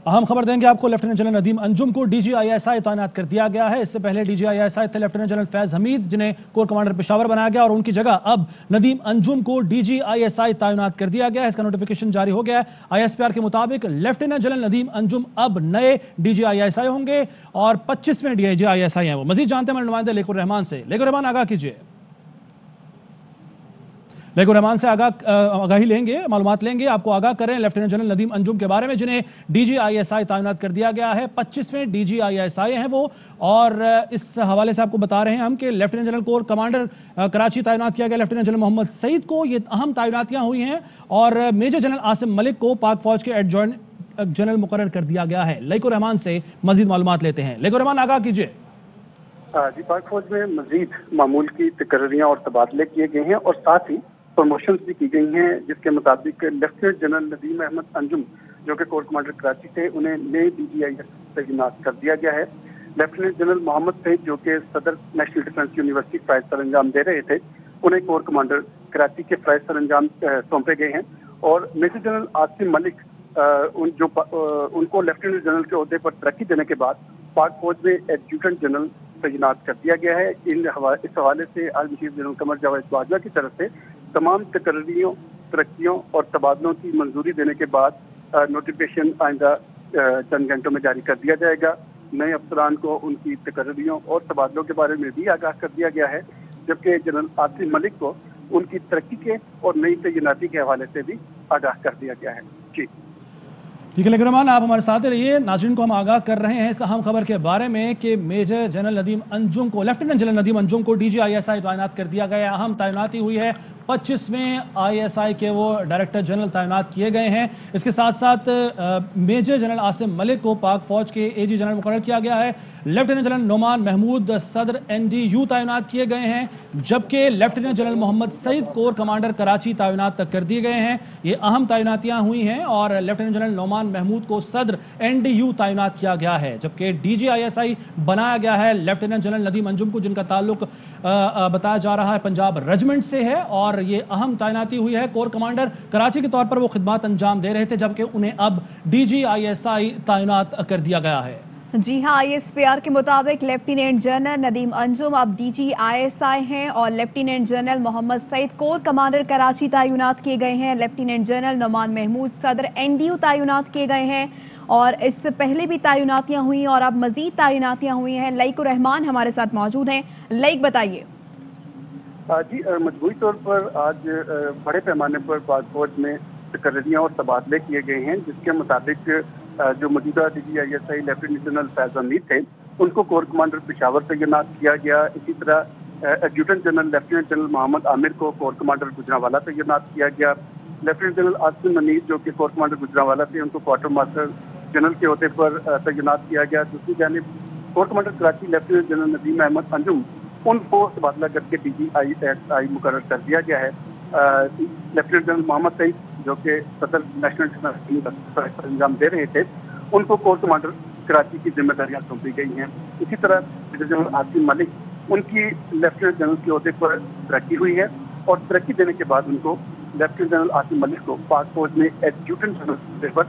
अहम खबर देंगे आपको। लेफ्टिनेंट जनरल नदीम अंजुम को DGISI तैनात कर दिया गया है। इससे पहले DGISI थे लेफ्टिनेंट जनरल फैज हमीद, जिन्हें कोर कमांडर पेशावर बनाया गया, और उनकी जगह अब नदीम अंजुम को DGISI तैनात कर दिया गया है। इसका नोटिफिकेशन जारी हो गया है। ISPR के मुताबिक लेफ्टिनेंट जनरल नदीम अंजुम अब नए DGISI होंगे और 25वें DGISI हैं वो। मजीद जानते हैं हमारे नुमाइंदे लेकुर रहमान से। लेकुर रहमान, आगाह कीजिए। लेकुर रहमान से आगाही लेंगे, मालूमात लेंगे। आपको आगाह करें लेफ्टिनेंट जनरल नदीम अंजुम के बारे में, जिन्हें DGISI तैनात कर दिया गया है। 25वें DGISI हैं वो, और इस हवाले से आपको बता रहे हैं हम कि lieutenant general core commander Karachi तैनात किया गया लेफ्टिनेंट जनरल मोहम्मद सईद को। ये अहम तैनातियां हुई हैं, और मेजर जनरल आसिम मलिक को पाक फौज के एडजॉइंट जनरल मुकर्रर कर दिया गया है। लेकुर रहमान से मजीद मालूमात लेते हैं। लेकुर रहमान, आगाह कीजिए। जी, पाक फौज में मजीद मामूल की तकर्रियां और तबादले किए गए हैं, और साथ ही प्रमोशंस भी की गई हैं, जिसके मुताबिक लेफ्टिनेंट जनरल नदीम अहमद अंजुम, जो कि कोर कमांडर कराची थे, उन्हें नए DGIS तैनात कर दिया गया है। लेफ्टिनेंट जनरल मोहम्मद सईद, जो कि सदर national defence university fries sir अंजाम दे रहे थे, उन्हें कोर कमांडर कराची के फ्राइज सर अंजाम सौंपे गए हैं। और मेजर जनरल आसिम मलिक उनको लेफ्टिनेंट जनरल के ओहदे पर तरक्की देने के बाद पाक फौज में एडजुटेंट जनरल तैनात कर दिया गया है। इस हवाले से army chief general Qamar Javed Bajwa की तरफ से तमाम तकर्रियों, तरक्कियों और तबादलों की मंजूरी देने के बाद नोटिफिकेशन आइंदा चंद घंटों में जारी कर दिया जाएगा। नए अफसरान को उनकी तकर्रियों और तबादलों के बारे में भी आगाह कर दिया गया है, जबकि जनरल आसिम मलिक को उनकी तरक्की के और नई तैनाती के हवाले से भी आगाह कर दिया गया है। जी ठीक है लेकुर रहमान, आप हमारे साथ रहिए। नाज़रीन को हम आगाह कर रहे हैं इस अहम खबर के बारे में कि मेजर जनरल नदीम अंजुम को, लेफ्टिनेंट जनरल नदीम अंजुम को DGISI तैनात कर दिया गया है। अहम तैनाती हुई है। 25वें ISI के वो डायरेक्टर जनरल तैनात किए गए हैं। इसके साथ साथ मेजर जनरल आसिम मलिक को पाक फौज के AG जनरल मुकर्रर किया गया है। लेफ्टिनेंट जनरल नोमान महमूद सदर NDU तैनात किए गए हैं, जबकि lieutenant general Mohammad Saeed corps commander Karachi तैनात कर दिए गए हैं। ये अहम तैनातियां हुई हैं, और लेफ्टिनेंट जनरल नोमान महमूद को सदर NDU तैनात किया गया है, जबकि DGISI बनाया गया है लेफ्टिनेंट जनरल नदीम अंजुम को, जिनका ताल्लुक बताया जा रहा है पंजाब रेजिमेंट से है। और ये अहम तैनाती हुई है। कोर कमांडर कराची के तौर पर वो खिदमत अंजाम दे रहे थे, जबकि उन्हें अब DGISI तैनात कर दिया गया है। जी हाँ, ISPR के मुताबिक लेफ्टिनेंट जनरल नदीम अंजुम अब DGISI हैं, और lieutenant general Mohammad Saeed corps commander Karachi तैनात किए गए हैं। लेफ्टिनेंट जनरल नोमान महमूद सदर NDU तैनात किए गए हैं, और इससे पहले भी तैनातियां हुई और अब मजीद तैनातियां हुई हैं। लेकुर रहमान हमारे साथ मौजूद हैं। लेक, बताइए। जी, मजबूरी तौर पर आज बड़े पैमाने पर पाक फौज में तकर्रियां और तबादले किए गए हैं, जिसके मुताबिक जो मौजूदा DGISI lieutenant general Faiz Hamid थे, उनको कोर कमांडर पेशावर तैनात किया गया। इसी तरह adjutant general lieutenant general Mohammad Aamir को कोर कमांडर गुजरांवाला तैनात किया गया। लेफ्टिनेंट जनरल आसिम मनीर, जो कि कोर कमांडर गुजरांवाला थे, उनको क्वार्टर मास्टर जनरल के ओहदे पर तैनात किया गया। दूसरी जानिब corps commander Karachi lieutenant general Nadeem Ahmed Anjum, उनको तबादला करके DGISI मुकर्रर कर दिया गया है। लेफ्टिनेंट जनरल मोहम्मद सईद, जो कि सदर नेशनल डिफेंस अंजाम दे रहे थे, उनको कोर कमांडर कराची की जिम्मेदारियां सौंपी गई हैं। इसी तरह जनरल आसिम मलिक, उनकी लेफ्टिनेंट जनरल के ओहदे पर तरक्की हुई है, और तरक्की देने के बाद उनको लेफ्टिनेंट जनरल आसिम मलिक को पाक फौज में एडजुटेंट जनरल पर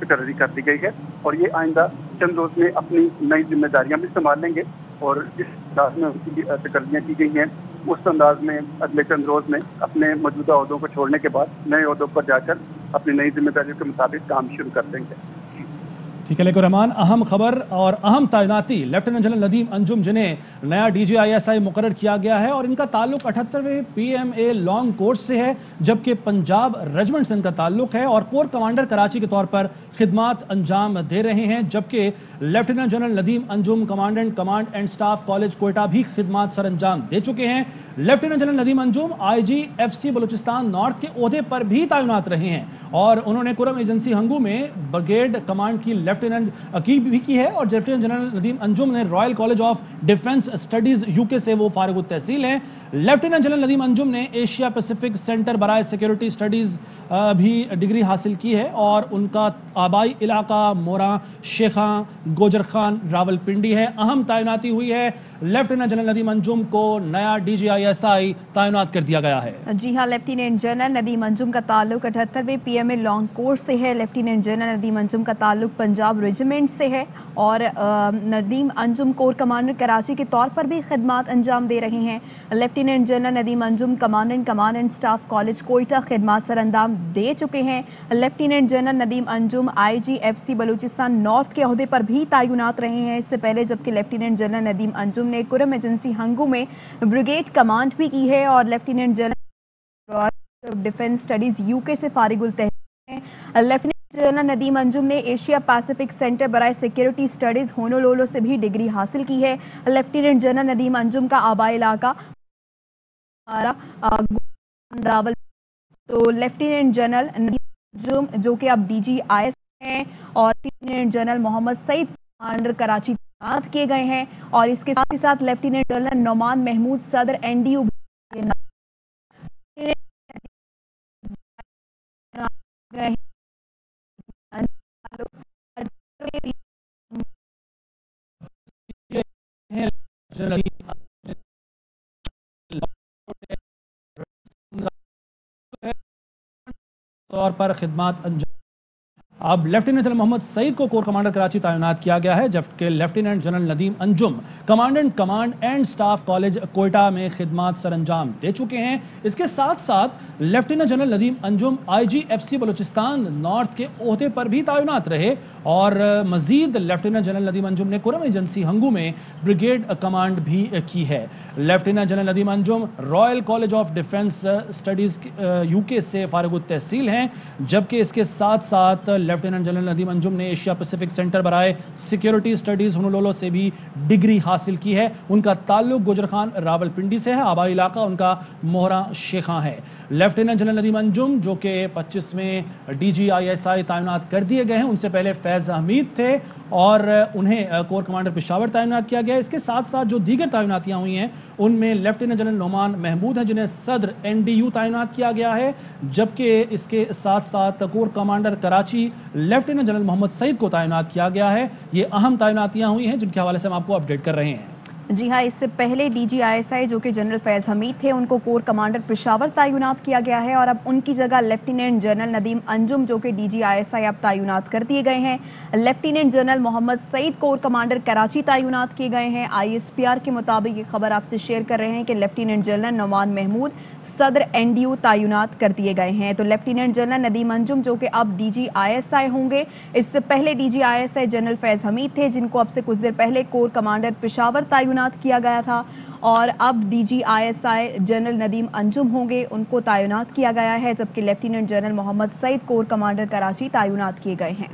तकर्री कर दी गई है। और ये आइंदा चंद रोज में अपनी नई जिम्मेदारियां भी संभाल लेंगे, और जिस अंदाज में उनकी तकर्रियां की गई हैं, उस अंदाज में अगले चंद रोज में अपने मौजूदा ओहदों को छोड़ने के बाद नए ओहदों पर जाकर अपनी नई जिम्मेदारियों के मुताबिक काम शुरू कर देंगे। ठीक है लेकुर रहमान, अहम खबर और अहम तैनाती लेफ्टिनेंट जनरल नदीम अंजुम, जिन्हें नया DGISI मुकर्रर किया गया है, और इनका ताल्लुक 78वें PMA लॉन्ग कोर्स से है, जबकि पंजाब रेजिमेंट से इनका ताल्लुक है, और कोर कमांडर कराची के तौर पर खिदमत अंजाम दे रहे हैं। जबकि lieutenant general Nadeem Anjum commandant command and staff college Quetta भी खिदमत सर अंजाम दे चुके हैं। Lieutenant general Nadeem Anjum IGFC Balochistan north के ओहदे पर भी तैनात रहे हैं, और उन्होंने कुरम एजेंसी हंगू में ब्रिगेड कमांड की लेफ्टिनेंट भी की है। और लेफ्टिनेंट जनरल नदीम अंजुम ने royal college of defence studies UK से वो फारिग तहसील हैं। लेफ्टिनेंट जनरल नदीम अंजुम ने एशिया पैसिफिक सेंटर बराए सिक्योरिटी स्टडीज़ भी डिग्री हासिल की है और उनका आबाई इलाका मोरा शेखा गोजर खान रावलपिंडी है। अहम तैनाती हुई है। लेफ्टिनेंट जनरल नदीम अंजुम को नया DGISI तैनात कर दिया गया है। जी हाँ, लेफ्टिनेंट जनरल नदीम अंजुम का ताल्लुक 78वें PMA लॉन्ग कोर्स से है। लेफ्टिनेंट जनरल नदीम अंजुम का ताल्लुक पंजाब रेजिमेंट से है और नदीम अंजुम कोर कमांडर कराची के तौर पर भी खिदमात अंजाम दे रहे हैं। Lieutenant general Nadeem Anjum commandant command and staff college Quetta खिदमात सर अंजाम दे चुके हैं। Lieutenant general Nadeem Anjum IGFC Balochistan north के ओहदे पर भी तैनात रहे हैं इससे पहले, जबकि लेफ्टिनेंट जनरल नदीम अंजुम ने कुरम एजेंसी हंगू में ब्रिगेड कमांड भी की है और lieutenant general defence studies UK से फारिगुल तहसील हैं। लेफ्टिनेंट जनरल नदीम अंजुम ने एशिया पैसिफिक सेंटर बराए सिक्योरिटी स्टडीज होनोलुलु से भी डिग्री हासिल की है। लेफ्टिनेंट जनरल नदीम अंजुम का आबाई इलाका रावल। तो लेफ्टिनेंट जनरल नदीम अंजुम जो कि अब DGIS हैं और lieutenant general Mohammad Saeed commander Karachi तैनात किए गए हैं और इसके साथ ही साथ लेफ्टिनेंट जनरल नोमान महमूद सदर NDU तौर पर खिदमत अंजाम। अब लेफ्टिनेंट जनरल मोहम्मद सईद को कोर कमांडर कराची तैनात किया गया है, जबकि lieutenant general Nadeem Anjum commandant command and staff college Quetta में खिदमत सर अंजाम दे चुके हैं। इसके साथ साथ lieutenant general Nadeem Anjum IGFC Balochistan north के ओहदे पर भी तैनात रहे और मजीद लेफ्टिनेंट जनरल नदीम अंजुम ने कुरम एजेंसी हंगू में ब्रिगेड कमांड भी की है। Lieutenant general Nadeem Anjum royal college of defence studies UK से फारिग तहसील हैं, जबकि इसके साथ साथ लेफ्टिनेंट जनरल नदीम अंजुम ने एशिया पैसिफिक सेंटर बराए सिक्योरिटी स्टडीज़ होनोलुलु से भी डिग्री हासिल की है। उनका ताल्लुक गोजर खान रावलपिंडी से है। आबाई इलाका उनका मोहरा शेखा है। लेफ्टिनेंट जनरल नदीम अंजुम जो कि 25वें DGISI तैनात कर दिए गए हैं, उनसे पहले फैज़ हमीद थे और उन्हें कोर कमांडर पेशावर तैनात किया गया। इसके साथ साथ जो दीगर तैनातियाँ हुई हैं उनमें लेफ्टिनेंट जनरल नोमान महमूद हैं जिन्हें सदर NDU तैनात किया गया है, जबकि इसके साथ साथ corps commander Karachi lieutenant general Mohammad Saeed को तैनात किया गया है। ये अहम तैनातियाँ हुई हैं जिनके हवाले से हम आपको अपडेट कर रहे हैं। जी हाँ, इससे पहले DGISI जो कि जनरल फैज़ हमीद थे उनको कोर कमांडर पेशावर तैनात किया गया है और अब उनकी जगह लेफ्टिनेंट जनरल नदीम अंजुम जो कि DGISI अब तैनात कर दिए गए हैं। Lieutenant general Mohammad Saeed corps commander Karachi तैनात किए गए हैं। ISPR के मुताबिक ये खबर आपसे शेयर कर रहे हैं कि लेफ्टिनेंट जनरल नोमान महमूद सदर NDU तैनात कर दिए गए हैं। तो लेफ्टिनेंट जनरल नदीम अंजुम जो कि अब DGISI होंगे, इससे पहले DGISI जनरल फैज़ हमीद थे जिनको अब से कुछ देर पहले कोर कमांडर पेशावर तैनात किया गया था और अब DGISI जनरल नदीम अंजुम होंगे, उनको तैनात किया गया है, जबकि lieutenant general Mohammad Saeed corps commander Karachi तैनात किए गए हैं।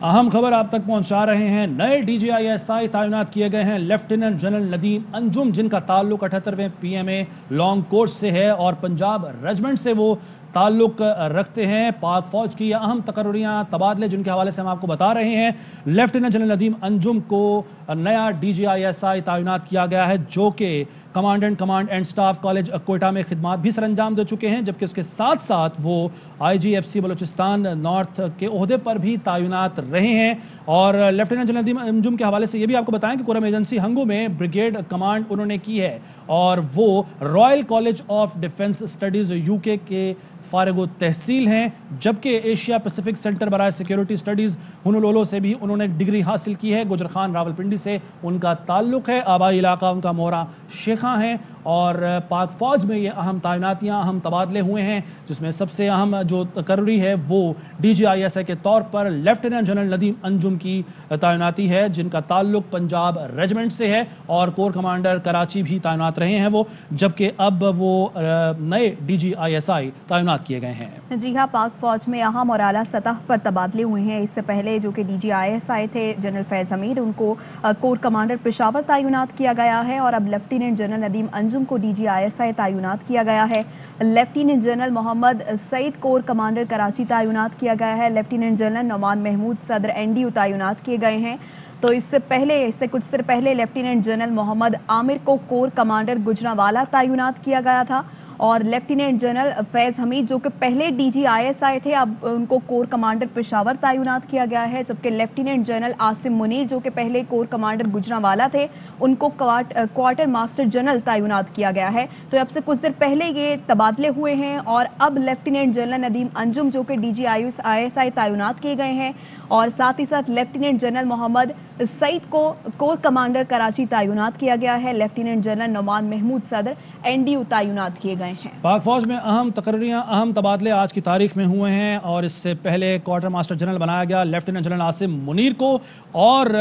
अहम खबर आप तक पहुंचा रहे हैं। नए DGISI तैनात किए गए हैं लेफ्टिनेंट जनरल नदीम अंजुम जिनका ताल्लुक 78वें PMA लॉन्ग कोर्स से है और पंजाब रेजिमेंट से वो ताल्लुक रखते हैं। पाक फौज की अहम तकर्रियाँ तबादले जिनके हवाले से हम आपको बता रहे हैं। लेफ्टिनेंट जनरल नदीम अंजुम को नया DGISI तैनात किया गया है जो कि commandant command and staff college Quetta में खिदमत भी सर अंजाम दे चुके हैं, जबकि उसके साथ साथ वो IGFC बलूचिस्तान नॉर्थ के ओहदे पर भी तैनात रहे हैं। और लेफ्टिनेंट जनरल नदीम अंजुम के हवाले से ये भी आपको बताएं कि कुरम एजेंसी हंगू में ब्रिगेड कमांड उन्होंने की है और वो royal college of defence studies UK के फारिग तहसील हैं, जबकि एशिया पैसिफिक सेंटर बराए सिक्योरिटी स्टडीज़ होनोलुलु से भी उन्होंने डिग्री हासिल की है। गुजर खान रावलपिंडी से उनका ताल्लुक है। आबाई इलाका उनका मोहरा शेखा हैं और पाक फौज में ये अहम तैनातियाँ अहम तबादले हुए हैं, जिसमें सबसे अहम जो तकर्री है वो DGISI के तौर पर लेफ्टिनेंट जनरल नदीम अंजुम की तैनाती है जिनका ताल्लुक पंजाब रेजिमेंट से है और कोर कमांडर कराची भी तैनात रहे हैं वो, जबकि अब वो नए DGISI तैनात किए गए हैं। जी हाँ, पाक फौज में अहम और आला सतह पर तबादले हुए हैं। इससे पहले जो कि DGISI थे जनरल फैज़ हमीद, उनको कोर कमांडर पेशावर तैनात किया गया है और अब लेफ्टिनेंट जनरल नदीम अंजुम अंजुम को DG-ISI तैनात किया गया है। Lieutenant general Mohammad Saeed corps commander Karachi तैनात किया गया है। लेफ्टिनेंट जनरल नोमान महमूद सदर NDU तैनात किए गए हैं। तो इससे कुछ देर पहले लेफ्टिनेंट जनरल मोहम्मद आमिर को कोर कमांडर गुजरांवाला तैनात किया गया था और लेफ्टिनेंट जनरल फैज़ हमीद जो कि पहले DG-ISI थे, अब उनको कोर कमांडर पेशावर तैनात किया गया है। जबकि लेफ्टिनेंट जनरल आसिम मुनीर जो कि पहले कोर कमांडर गुजरांवाला थे, उनको क्वार्टर मास्टर जनरल तैनात किया गया है। तो अब से कुछ देर पहले ये तबादले हुए हैं और अब लेफ्टिनेंट जनरल नदीम अंजुम जो कि DG-ISI तैनात किए गए हैं और साथ ही साथ लेफ्टिनेंट जनरल मोहम्मद सईद को कोर कमांडर कराची तैनात किया गया है। लेफ्टिनेंट जनरल नोमान महमूद सदर NDU तैनात किए गए हैं। पाक फौज में अहम तकर्रियां, अहम तबादले आज की तारीख में हुए हैं और इससे पहले क्वार्टर मास्टर जनरल बनाया गया लेफ्टिनेंट जनरल आसिम मुनीर को और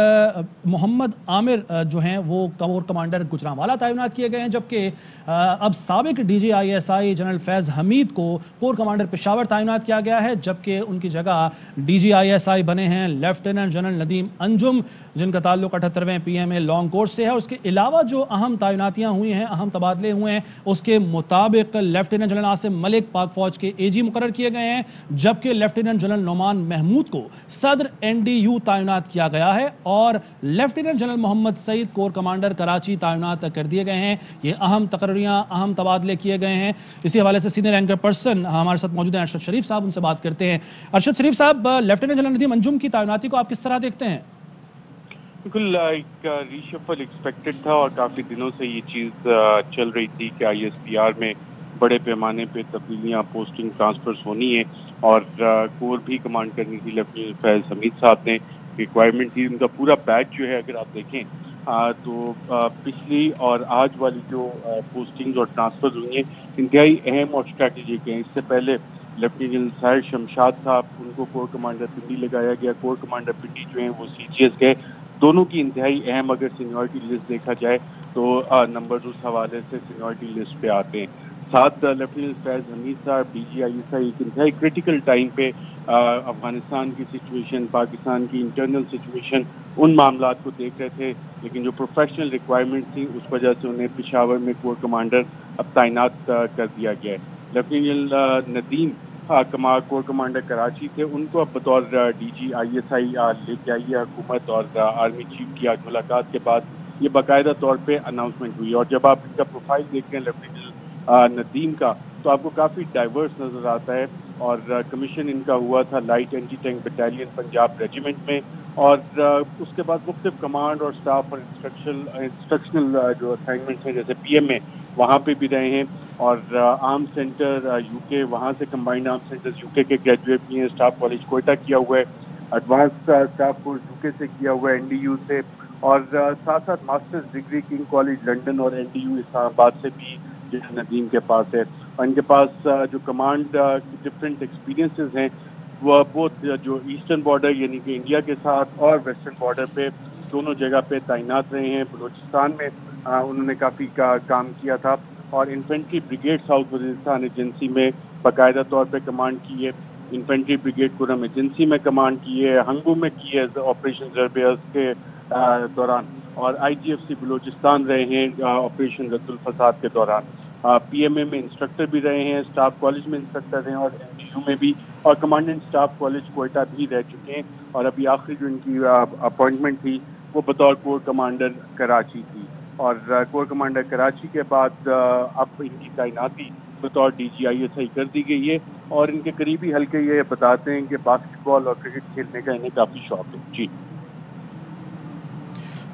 मोहम्मद आमिर जो हैं वो कोर कमांडर गुजरांवाला तैनात किए गए हैं। जबकि अब साबिक DG-ISI जनरल फैज़ हमीद को कोर कमांडर पेशावर तैनात किया गया है, जबकि उनकी जगह DG-ISI बने हैं लेफ्टिनेंट जनरल नदीम अंजुम, जिनका ताल्लुक 78वें PMA लॉन्ग कोर्स से है। उसके अलावा जो अहम तैनातियां हुई हैं, अहम तबादले हुए हैं, उसके मुताबिक लेफ्टिनेंट जनरल आसिम मलिक पाक फौज के AG मुकर्रर किए गए हैं, जबकि लेफ्टिनेंट जनरल नोमान महमूद को सदर NDU तैनात किया गया है और lieutenant general Mohammad Saeed corps commander Karachi तैनात कर दिए गए हैं। ये अहम तकर्रियां, अहम तबादले किए गए हैं। इसी हवाले से सीनियर एंकर पर्सन हमारे साथ मौजूद हैं अरशद शरीफ साहब, उनसे बात करते हैं। अरशद शरीफ साहब, लेफ्टिनेंट जनरल नदीम अंजुम की तैनाती को आप किस तरह देखते हैं? बिल्कुल एक रीशफल एक्सपेक्टेड था और काफ़ी दिनों से ये चीज़ चल रही थी कि ISPR में बड़े पैमाने पे तब्दीलियाँ, पोस्टिंग ट्रांसफर्स होनी है और कोर भी कमांड करनी थी। लेफ्टिनेंट फैज़ हमीद साहब ने रिक्वायरमेंट थी, उनका पूरा बैच जो है अगर आप देखें तो पिछली और आज वाली जो पोस्टिंग्स और ट्रांसफर्स हुई हैं इंतहाई अहम और स्ट्रैटेजिक हैं। इससे पहले लेफ्टिनेंट साहिर शमशाद साहब, उनको कोर कमांडर पिंडी लगाया गया। कोर कमांडर पिंडी जो हैं वो CGS गए। दोनों की इंतहाई अहम अगर सीनियरिटी लिस्ट देखा जाए तो नंबर उस हवाले से सीनियरिटी लिस्ट पे आते हैं। साथ लेफ्टिनेंट फैज़ हमीद साहब DG-ISI एक इंतहाई क्रिटिकल टाइम पे अफगानिस्तान की सिचुएशन, पाकिस्तान की इंटरनल सिचुएशन, उन मामलात को देख रहे थे, लेकिन जो प्रोफेशनल रिक्वायरमेंट थी उस वजह से उन्हें पेशावर में कोर कमांडर अब तैनात कर दिया गया है। Lieutenant Nadeem core commander Karachi थे, उनको अब बतौर DG-ISI लेके आई है हुकूमत और आर्मी चीफ की आज मुलाकात के बाद ये बाकायदा तौर पे अनाउंसमेंट हुई। और जब आप इनका प्रोफाइल देखते हैं लेफ्टिनेंट नदीम का, तो आपको काफ़ी डाइवर्स नज़र आता है और कमीशन इनका हुआ था light anti tank battalion Punjab regiment में और उसके बाद मुख्तलिफ कमांड और स्टाफ और इंस्ट्रक्शनल जो असाइनमेंट्स हैं जैसे PMA वहाँ पे भी रहे हैं और आर्म सेंटर UK, वहाँ से कंबाइंड आर्म सेंटर्स UK के ग्रेजुएट भी हैं। स्टाफ कॉलेज कोयटा किया हुआ है, एडवांस स्टाफ कोर्स UK से किया हुआ है, NDU से, और साथ साथ masters degree king college London और NDU इस्लामाबाद से भी जनरल नदीम के पास है। और इनके पास जो कमांड की डिफरेंट एक्सपीरियंसेस हैं वो बहुत जो ईस्टर्न बॉर्डर यानी कि इंडिया के साथ और वेस्टर्न बॉर्डर पे दोनों जगह पे तैनात रहे हैं। बलूचिस्तान में उन्होंने काफ़ी काम किया था और infantry brigade south Waziristan agency में बाकायदा तौर पे कमांड की है। इन्फेंट्री ब्रिगेड कुरम एजेंसी में कमांड की है, हंगू में की है ऑपरेशन जरबेज के दौरान, और IGFC बलूचिस्तान रहे हैं ऑपरेशन रद्दुल फसाद के दौरान। PMA में इंस्ट्रक्टर भी रहे हैं, स्टाफ कॉलेज में इंस्ट्रक्टर रहे हैं और NDU में भी, और कमांडेंट स्टाफ कॉलेज कोयटा भी रह चुके हैं। और अभी आखिरी जो इनकी अपॉइंटमेंट थी वो बतौर कोर कमांडर कराची थी और कोर कमांडर कराची के बाद अब इनकी तैनाती बतौर DG-ISI कर दी गई है। और इनके करीबी हल्के ये बताते हैं कि बास्केटबॉल और क्रिकेट खेलने का इन्हें काफ़ी शौक है। जी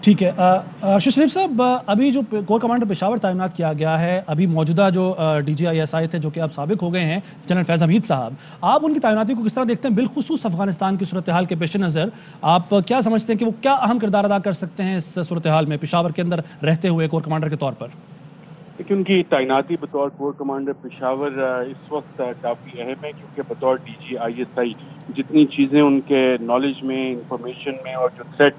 ठीक है। अरशद शरीफ साहब, अभी जो कोर कमांडर पेशावर तैनात किया गया है, अभी मौजूदा जो DG-ISI थे जो कि अब साबिक हो गए हैं जनरल फैज़ हमीद साहब, आप उनकी तैनाती को किस तरह देखते हैं? बिलखुसूस अफगानिस्तान की सूरत हाल के पेश नज़र आप क्या समझते हैं कि वो क्या अहम किरदार अदा कर सकते हैं इस सूरत हाल में पेशावर के अंदर रहते हुए कोर कमांडर के तौर पर? देखिए, उनकी तैनाती बतौर कोर कमांडर पेशावर इस वक्त काफ़ी अहम है क्योंकि बतौर DG-ISI जितनी चीज़ें उनके नॉलेज में, इंफॉर्मेशन में और जो थ्रेट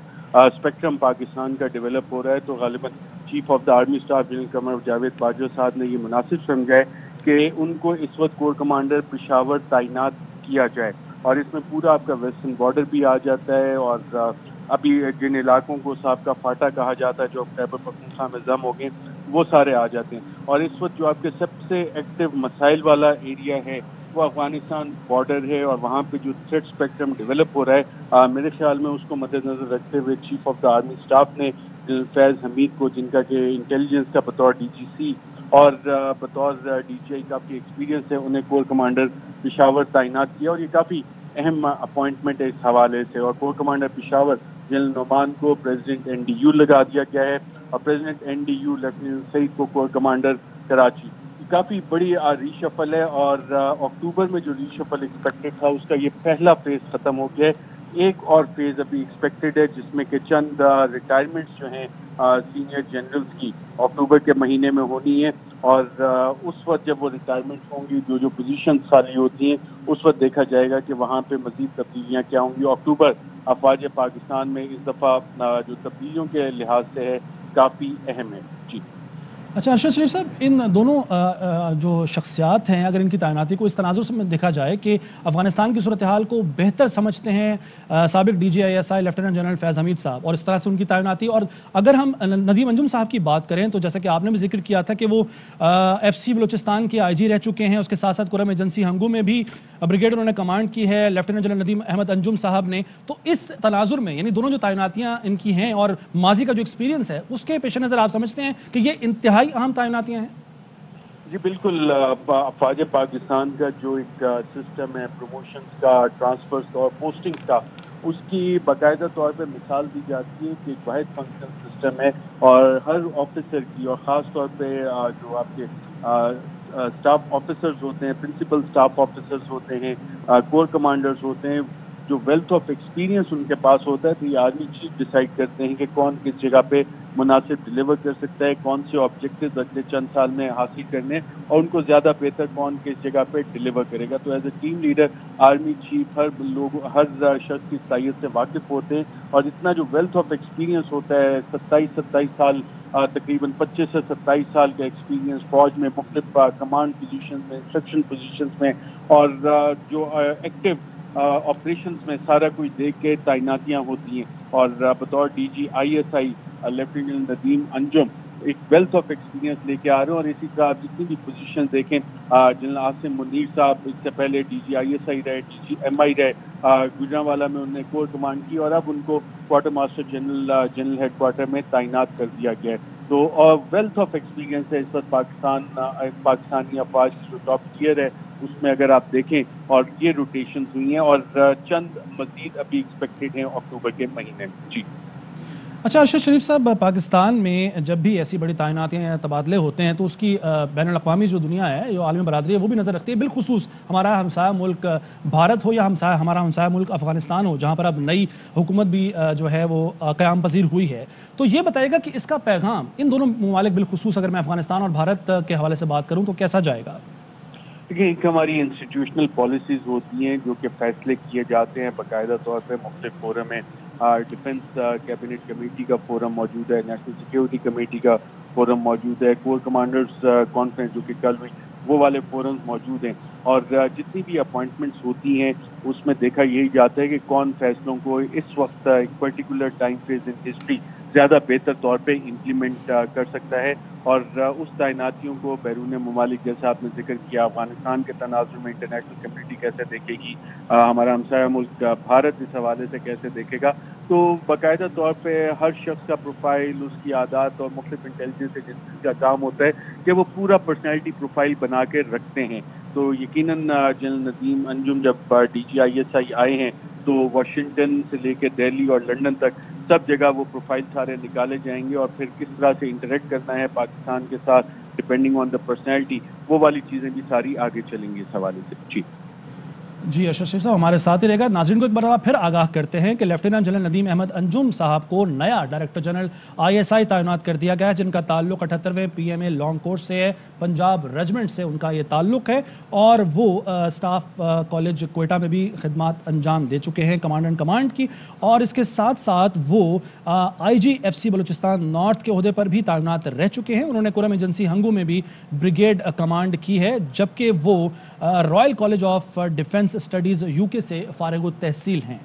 स्पेक्ट्रम पाकिस्तान का डेवलप हो रहा है, तो गालिबन chief of the army staff general Qamar Javed Bajwa साहब ने ये मुनासिब समझा है कि उनको इस वक्त कोर कमांडर पेशावर तैनात किया जाए। और इसमें पूरा आपका वेस्टर्न बॉर्डर भी आ जाता है और अभी जिन इलाकों को साबका फाटा कहा जाता है जो खैबर पख्तूनख्वा में जम हो गए, وہ سارے آ جاتے ہیں. اور اس وقت جو آپ کے سب سے ایکٹیو مسائل والا ایریا ہے وہ افغانستان بارڈر ہے, اور وہاں پہ جو تھریٹ اسپیکٹرم ڈیولپ ہو رہا ہے, میرے خیال میں اس کو مد نظر رکھتے ہوئے chief of the army staff نے فیض حمید کو, جن کا کہ انٹیلیجنس کا بطور ڈی جی سی اور بطور ڈی جی آئی کافی ایکسپیرینس ہے, انہیں کور کمانڈر پشاور تعینات کیا, اور یہ کافی اہم اپوائنٹمنٹ ہے اس حوالے سے. اور corps commander Peshawar general Nauman کو پریزیڈنٹ این ڈی یو لگا دیا گیا ہے, اور president N D U lieutenant Saeed کو کور کمانڈر کراچی. کافی بڑی ریشفل ہے, اور اکتوبر میں جو ریشفل ایکسپیکٹڈ تھا اس کا یہ پہلا فیز ختم ہو گیا ہے. ایک اور فیز ابھی ایکسپیکٹڈ ہے جس میں کہ چند ریٹائرمنٹس جو ہیں سینئر جنرلز کی اکتوبر کے مہینے میں ہونی ہے, اور اس وقت جب وہ ریٹائرمنٹ ہوں گی, جو پوزیشنز خالی ہوتی ہیں, اس وقت دیکھا جائے گا کہ وہاں پہ مزید تبدیلیاں کیا ہوں گی. اکتوبر افواج پاکستان میں اس دفعہ جو تبدیلیوں کے لحاظ سے ہے کافی اہم ہے. جی اچھا ارشد شریف صاحب، ان دونوں جو شخصیات ہیں اگر ان کی تعیناتی کو اس تناظر سے دیکھا جائے کہ افغانستان کی صورتحال کو بہتر سمجھتے ہیں سابق D G I S I lieutenant general Faiz Hameed صاحب، اور اس طرح سے ان کی تعیناتی، اور اگر ہم ندیم انجم صاحب کی بات کریں تو جیسا کہ آپ نے بھی ذکر کیا تھا کہ وہ ایف سی بلوچستان کے آئی جی رہ چکے ہیں، اس کے ساتھ ساتھ قرم ایجنسی ہنگو میں بھی بریگیڈ انہوں نے کمانڈ کی ہے لیفٹیننٹ جنرل ندیم احمد انجم صاحب نے. تو اس تناظر میں یعنی دونوں جو تعیناتیاں ان کی ہیں اور ماضی کا جو ایکسپیرینس ہے اس کے پیش نظر آپ سمجھتے ہیں کہ یہ انتہائی اہم تعیناتیاں ہیں؟ جی بالکل. افواج پاکستان کا جو ایک سسٹم ہے پروموشنز کا، ٹرانسفرز کا اور پوسٹنگ کا، اس کی باقاعدہ طور پہ مثال دی جاتی ہے کہ ایک واحد فنکشن سسٹم ہے، اور ہر آفیسر کی، اور خاص طور پہ جو آپ کے اسٹاف آفیسرز ہوتے ہیں، پرنسپل اسٹاف آفیسرز ہوتے ہیں، کور کمانڈرز ہوتے ہیں، جو ویلتھ آف ایکسپیرینس ان کے پاس ہوتا ہے، تو یہ آرمی چیف ڈیسائیڈ کرتے ہیں کہ کون کس جگہ پہ مناسب ڈیلیور کر سکتا ہے، کون سے آبجیکٹیوز اگلے چند سال میں حاصل کرنے، اور ان کو زیادہ بہتر کون کس جگہ پہ ڈیلیور کرے گا. تو as a team leader army chief ہر شخص کی صلاحیت سے واقف ہوتے ہیں، اور اتنا جو ویلتھ آف ایکسپیرینس ہوتا ہے، 27 سال تقریباً 25 سے 27 سال کا ایکسپیرینس فوج میں مختلف کمانڈ پوزیشن میں، انسٹرکشن پوزیشنز میں، اور جو ایکٹیو آپریشنز میں سارا کچھ دیکھ کے تعیناتیاں ہوتی ہیں. اور بطور D G I S I lieutenant Nadeem Anjum ایک ویلتھ آف ایکسپیرینس لے کے آ رہے ہیں، اور اسی طرح آپ جتنی بھی پوزیشن دیکھیں، جنرل عاصم منیر صاحب اس سے پہلے ڈی جی آئی ایس آئی رہے، ڈی جی ایم آئی رہے، گجرانوالا میں انہوں نے کور کمانڈ کی، اور اب ان کو quartermaster general headquarter میں تعینات کر دیا گیا ہے. تو ویلتھ آف ایکسپیرینس ہے اس وقت پاکستانی افواج کی جو ٹاپ ٹیئر ہے اس میں اگر آپ دیکھیں، اور یہ روٹیشنز ہوئی ہیں، اور چند مزید ابھی ایکسپیکٹڈ ہیں اکتوبر کے مہینے میں. جی اچھا ارشد شریف صاحب، پاکستان میں جب بھی ایسی بڑی تعیناتیاں یا تبادلے ہوتے ہیں تو اس کی بین الاقوامی جو دنیا ہے، جو عالمی برادری ہے، وہ بھی نظر رکھتی ہے، بالخصوص ہمارا ہمسایہ ملک بھارت ہو یا ہمارا ہمسایہ ملک افغانستان ہو، جہاں پر اب نئی حکومت بھی جو ہے وہ قیام پذیر ہوئی ہے. تو یہ بتائے گا کہ اس کا پیغام ان دونوں ممالک، بالخصوص اگر میں افغانستان اور بھارت کے حوالے سے بات کروں، تو کیسا جائے گا؟ دیکھیں، ایک ہماری انسٹیٹیوشنل پالیسیز ہوتی ہیں جو کہ فیصلے کیے جاتے ہیں باقاعدہ طور پہ مختلف فورم میں. ڈیفنس کیبنٹ کمیٹی کا فورم موجود ہے، نیشنل سیکیورٹی کمیٹی کا فورم موجود ہے، کور کمانڈرز کانفرنس جو کہ کل ہوئی، وہ والے فورمز موجود ہیں. اور جتنی بھی اپوائنٹمنٹس ہوتی ہیں اس میں دیکھا یہی جاتا ہے کہ کون فیصلوں کو اس وقت ایک particular time phase in history زیادہ بہتر طور پہ امپلیمنٹ کر سکتا ہے. اور اس تعیناتیوں کو بیرون ممالک، جیسا آپ نے ذکر کیا، افغانستان کے تناظر میں انٹرنیشنل کمیونٹی کیسے دیکھے گی، ہمارا ہمسایہ ملک بھارت اس حوالے سے کیسے دیکھے گا. تو باقاعدہ طور پہ ہر شخص کا پروفائل، اس کی عادات اور مختلف انٹیلیجنس ایجنسیز کا کام ہوتا ہے کہ وہ پورا پرسنالٹی پروفائل بنا کے رکھتے ہیں. تو یقیناً جنرل ندیم انجم جب ڈی جی آئی ایس آئی آئے ہیں تو واشنگٹن سے لے کے دہلی اور لنڈن تک سب جگہ وہ پروفائل سارے نکالے جائیں گے، اور پھر کس طرح سے انٹریکٹ کرنا ہے پاکستان کے ساتھ ڈپینڈنگ آن دا پرسنالٹی، وہ والی چیزیں بھی ساری آگے چلیں گی اس حوالے سے. جی ارشد شریف صاحب ہمارے ساتھ ہی رہے گا. ناظرین کو ایک بار پھر آگاہ کرتے ہیں کہ لیفٹیننٹ جنرل ندیم احمد انجم صاحب کو نیا director general I S I تعینات کر دیا گیا ہے، جن کا تعلق 78ویں P M A long course سے ہے، پنجاب ریجمنٹ سے ان کا یہ تعلق ہے، اور وہ اسٹاف کالج کوئٹہ میں بھی خدمات انجام دے چکے ہیں کمانڈ اینڈ کمانڈ کی، اور اس کے ساتھ ساتھ وہ آئی جی ایف سی بلوچستان نارتھ کے عہدے پر بھی تعینات رہ چکے ہیں. انہوں نے قرم ایجنسی ہنگو میں بھی بریگیڈ کمانڈ کی ہے، جبکہ وہ Royal college of defence studies you کے سے فارغ التحصیل ہیں.